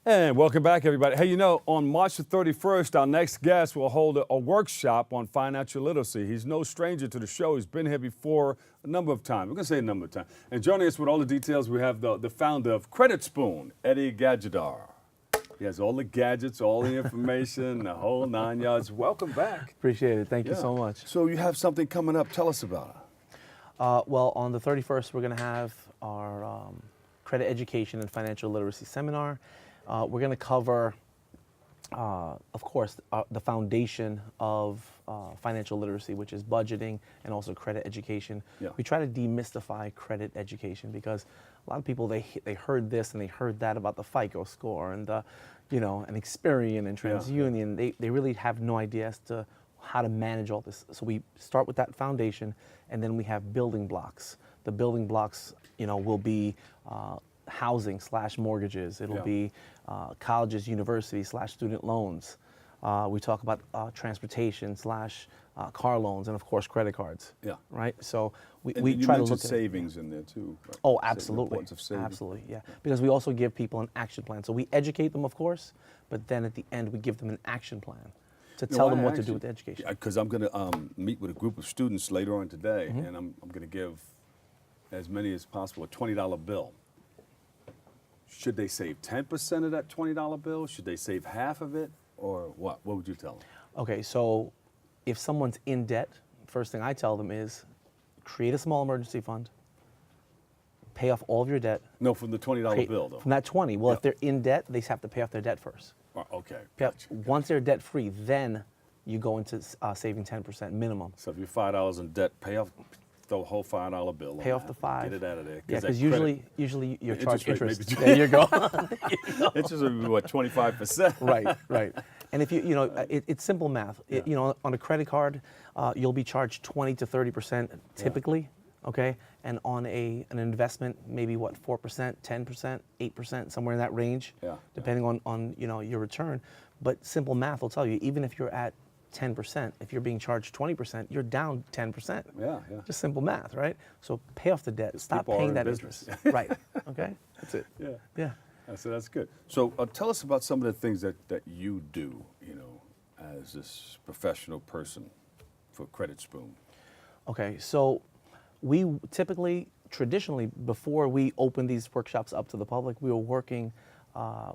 And welcome back, everybody. Hey, you know, on March the 31st, our next guest will hold a workshop on financial literacy. He's no stranger to the show. He's been here before a number of times. We're going to say a number of times. And joining us with all the details, we have the founder of Credit Spoon, Eddie Gajadar. He has all the gadgets, all the information, the whole 9 yards. Welcome back. Appreciate it. Thank you so much. So you have something coming up. Tell us about it. Well, on the 31st, we're going to have our credit education and financial literacy seminar. We're going to cover, of course, the foundation of financial literacy, which is budgeting and also credit education. Yeah. We try to demystify credit education because a lot of people, they heard this and they heard that about the FICO score and the, and Experian and TransUnion. They really have no idea as to how to manage all this. So we start with that foundation, and then we have building blocks. The building blocks, will be housing / mortgages. It'll be colleges, universities / student loans. We talk about transportation / car loans, and of course credit cards. Yeah. Right. So we try to look at savings in there too. Right? Oh, absolutely. Of savings. Absolutely. Yeah. Because we also give people an action plan. So we educate them, of course, but then at the end we give them an action plan to tell them what to do with the education. Because I'm going to meet with a group of students later on today, and I'm going to give as many as possible a $20 bill. Should they save 10% of that $20 bill? Should they save half of it? Or what? What would you tell them? Okay, so if someone's in debt, first thing I tell them is create a small emergency fund, pay off all of your debt. No, from the $20 bill, though. From that 20. Well, if they're in debt, they have to pay off their debt first. Okay. Gotcha. Once they're debt free, then you go into saving 10% minimum. So if you're $5 in debt, pay off the whole $5 bill. Pay off the $5. Get it out of there. Yeah, because usually you're charged interest. There you go. Interest would be what, 25%? Right. And if it's simple math. On a credit card, you'll be charged 20 to 30% typically. Okay, and on an investment, maybe what, 4%, 10%, 8%, somewhere in that range, depending on your return. But simple math will tell you, even if you're at 10%, if you're being charged 20%, you're down 10%. Yeah. Just simple math, right? So pay off the debt. Stop paying that interest. Right. Okay. That's it. Yeah. So that's good. So tell us about some of the things that you do, as this professional person for Credit Spoon. Okay. So we typically, traditionally, before we opened these workshops up to the public, we were working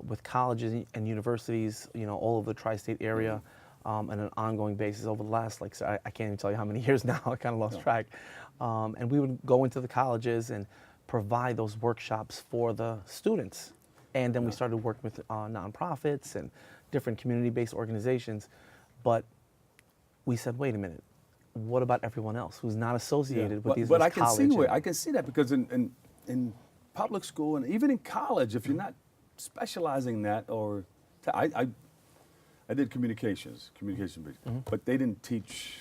with colleges and universities, all over the tri-state area. On an ongoing basis over the last, I can't even tell you how many years now, I kind of lost track. And we would go into the colleges and provide those workshops for the students. And then we started working with nonprofits and different community-based organizations. But we said, wait a minute, what about everyone else who's not associated with these colleges? But I can see that because in public school and even in college, if you're not specializing in that, or I did communications, but they didn't teach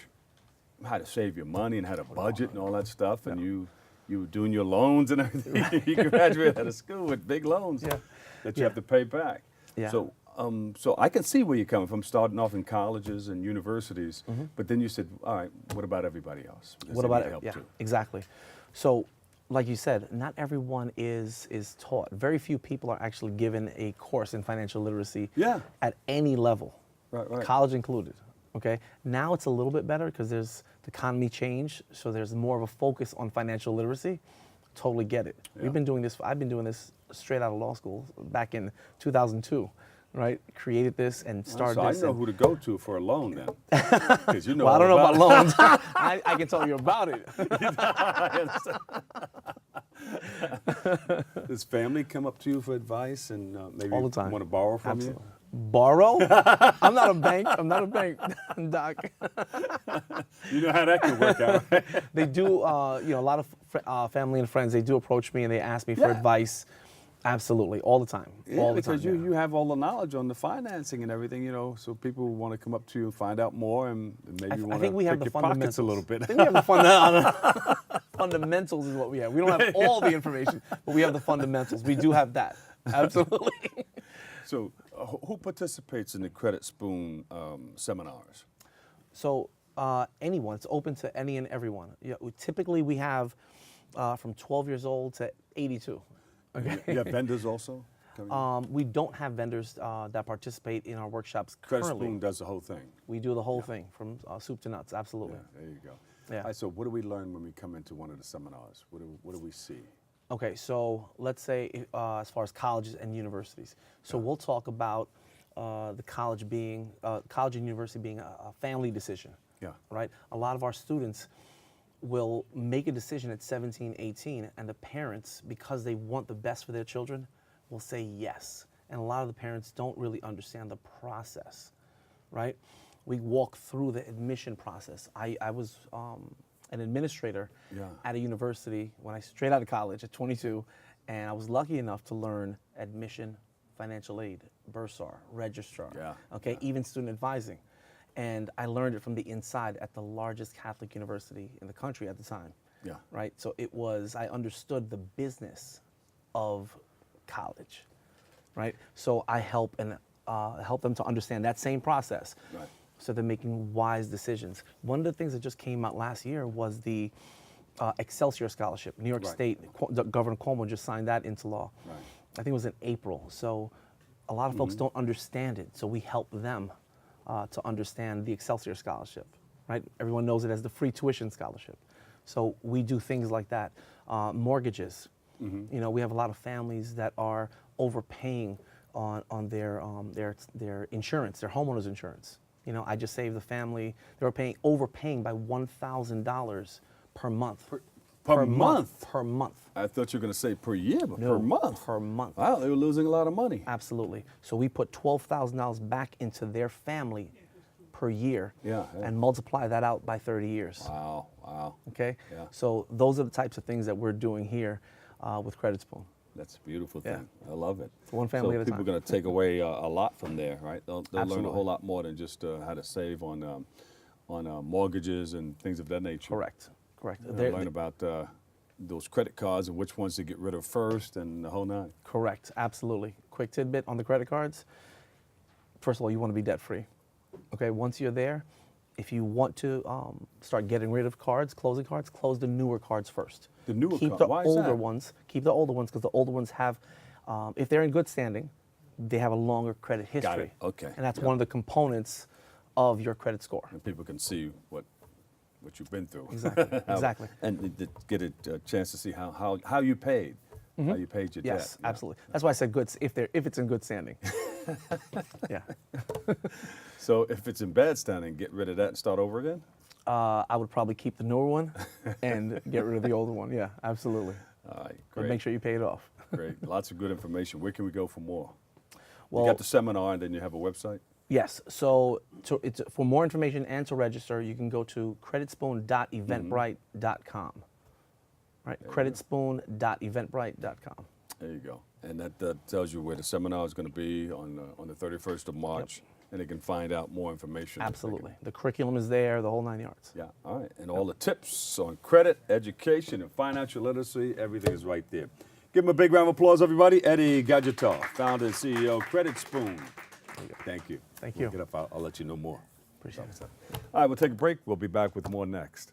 how to save your money and how to budget and all that stuff. And you were doing your loans and everything. You graduated out of school with big loans that you have to pay back. Yeah. So I can see where you're coming from, starting off in colleges and universities. But then you said, all right, what about everybody else? What about help too? Exactly. So, like you said, not everyone is taught. Very few people are actually given a course in financial literacy at any level, right. College included. Okay. Now it's a little bit better because the economy changed, so there's more of a focus on financial literacy. Totally get it. Yeah. I've been doing this straight out of law school back in 2002. Right, created this and started this. So I know who to go to for a loan then. Because well, I don't know about loans. I can tell you about it. Does family come up to you for advice and maybe all the time. Want to borrow from you? Borrow? I'm not a bank. Doc. You know how that can work out. Right? They do. A lot of family and friends. They do approach me and they ask me for advice. Absolutely, all the time. Yeah, because you have all the knowledge on the financing and everything, so people want to come up to you and find out more and maybe want to pick your pockets a little bit. I think we have the fundamentals is what we have. We don't have all the information, but we have the fundamentals. We do have that. Absolutely. So who participates in the Credit Spoon seminars? So anyone. It's open to any and everyone. Typically we have from 12 years old to 82. Okay. You have vendors also? coming in? We don't have vendors that participate in our workshops Credit currently. Spoon does the whole thing. We do the whole thing from soup to nuts, absolutely. Yeah, there you go. Yeah. All right, so what do we learn when we come into one of the seminars? What do we see? Okay, so let's say as far as colleges and universities. So we'll talk about the college and university being a family decision. Yeah. Right? A lot of our students will make a decision at 17, 18, and the parents, because they want the best for their children, will say yes. And a lot of the parents don't really understand the process, right? We walk through the admission process. I was an administrator at a university when I straight out of college at 22, and I was lucky enough to learn admission, financial aid, bursar, registrar, even student advising. And I learned it from the inside at the largest Catholic university in the country at the time. Yeah. Right? So I understood the business of college, right? So I help them to understand that same process. Right. So they're making wise decisions. One of the things that just came out last year was the Excelsior Scholarship. New York State, Governor Cuomo just signed that into law. Right. I think it was in April. So a lot of folks don't understand it. So we help them to understand the Excelsior Scholarship, right? Everyone knows it as the free tuition scholarship. So we do things like that. Mortgages. You know, we have a lot of families that are overpaying on their insurance, their homeowners insurance. You know, I just saved the family. They were overpaying by $1,000 per month. Per month? Per month. I thought you were going to say per year, but No, per month. Per month. Wow, they were losing a lot of money. Absolutely. So we put $12,000 back into their family per year and multiply that out by 30 years. Wow, wow. Okay? Yeah. So those are the types of things that we're doing here with Credit Spoon. That's a beautiful thing. I love it. It's one family at a people time. are going to take away a lot from there, right? They'll learn a Absolutely. whole lot more than just how to save on mortgages and things of that nature. Correct. Correct. They'll learn about those credit cards and which ones to get rid of first and the whole nine. Correct. Absolutely. Quick tidbit on the credit cards. First of all, you want to be debt free. Okay. Once you're there, if you want to start getting rid of cards, close the newer cards first. The newer keep cards? the Why is older that? ones. Keep the older ones because the older ones have, if they're in good standing, they have a longer credit history. Got it. Okay. And that's one of the components of your credit score. And people can see what you've been through. Exactly. Exactly. And get a chance to see how you paid, how you paid your debt. Yes, absolutely. That's why I said good if it's in good standing. Yeah. So if it's in bad standing, get rid of that and start over again? I would probably keep the newer one and get rid of the older one. Yeah, absolutely. All right, But great. make sure you pay it off. Great. Lots of good information. Where can we go for more? Well, You got the seminar and then you have a website? yes. So for more information and to register, you can go to creditspoon.eventbrite.com. Right, creditspoon.eventbrite.com. There you go. And that tells you where the seminar is going to be on the 31st of March. And they can find out more information. Absolutely. The curriculum is there, the whole 9 yards. Yeah, all right. And all the tips on credit, education, and financial literacy, everything is right there. Give him a big round of applause, everybody. Eddie Gajadar, founder and CEO, Credit Spoon. Thank you. Thank When you. we get up, I'll let you know more. Appreciate it. All right, we'll take a break. We'll be back with more next.